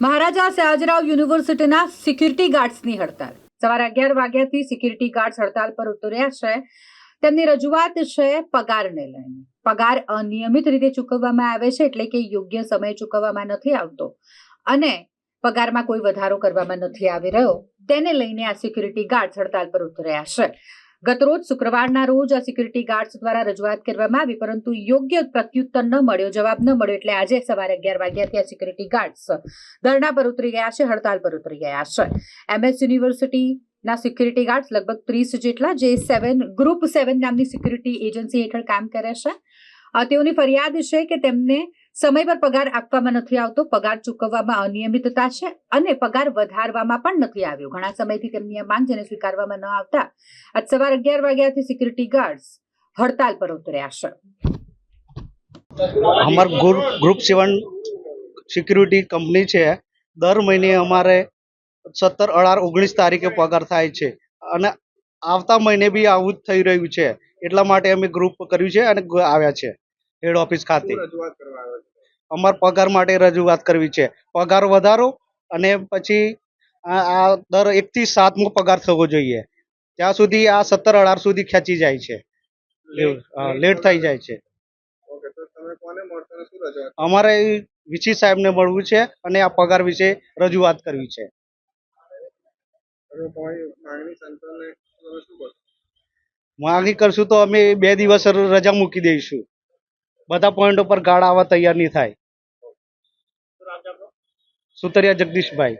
મહારાજા સયાજરાવ યુનિવર્સિટીના સિક્યુરિટી ગાર્ડ્સની હડતાલ સવારે 11 વાગ્યાથી સિક્યુરિટી ગાર્ડ્સ હડતાલ પર ઉતર્યા છે। તેમની રજૂઆત છે પગારને લઈને। પગાર અનિયમિત રીતે ચૂકવવામાં આવે છે, એટલે કે યોગ્ય સમયે ચૂકવવામાં નથી આવતો અને પગારમાં કોઈ વધારો કરવામાં નથી આવી રહ્યો। તેને લઈને આ સિક્યુરિટી ગાર્ડ્સ હડતાલ પર ઉતર્યા છે। ગતરોજ શુક્રવારના રોજ આ સિક્યુરિટી ગાર્ડ્સ દ્વારા રજૂઆત કરવામાં આવી, પરંતુ યોગ્ય પ્રત્યુત્તર ન મળ્યો, જવાબ ન મળ્યો, એટલે આજે સવારે 11 વાગ્યાથી આ સિક્યુરિટી ગાર્ડ્સ ધરણા પર ઉતરી ગયા છે, હડતાલ પર ઉતરી ગયા છે। MS યુનિવર્સિટીના સિક્યુરિટી ગાર્ડ્સ લગભગ 30 જેટલા, જે ગ્રુપ 7 નામની સિક્યુરિટી એજન્સી હેઠળ કામ કરે છે। તેઓની ફરિયાદ છે કે તેમને સમય પર પગાર આપવામાં નથી આવતો, પગાર ચૂકવવામાં અનિયમિતતા છે અને પગાર વધારવામાં પણ નથી આવ્યો। ઘણા સમયથી તેમની આ માંગ જેને સ્વીકારવામાં ન આવતા આજ સવારે 11 વાગ્યાથી સિક્યુરિટી ગાર્ડ્સ હડતાલ પર ઉતર્યા છે। અમાર ગ્રુપ 7 સિક્યુરિટી કંપની છે। દર મહિને અમારે 17, 18, 19 તારીખે પગાર થાય છે અને આવતા મહિને બી આવું જ થઈ રહ્યું છે। એટલા માટે અમે ગ્રુપ કર્યું છે અને આવ્યા છે હેડ ઓફિસ ખાતે। અમાર પગાર માટે રજૂઆત કરવી છે, પગાર વધારો અને પછી આ દર 1 થી 7મો પગાર થવો જોઈએ। ત્યાં સુધી આ 17, 18 સુધી ખેંચી જાય છે, લેટ થઈ જાય છે। અમારે વીસી સાહેબને મળવું છે અને આ પગાર વિશે રજૂઆત કરવી છે। માંગણી કરશું તો અમે 2 દિવસ રજા મૂકી દઈશું। બધા પોઈન્ટ પર ગાર્ડ આવવા તૈયાર નહીં થાય। સુતરિયા જગદીશભાઈ।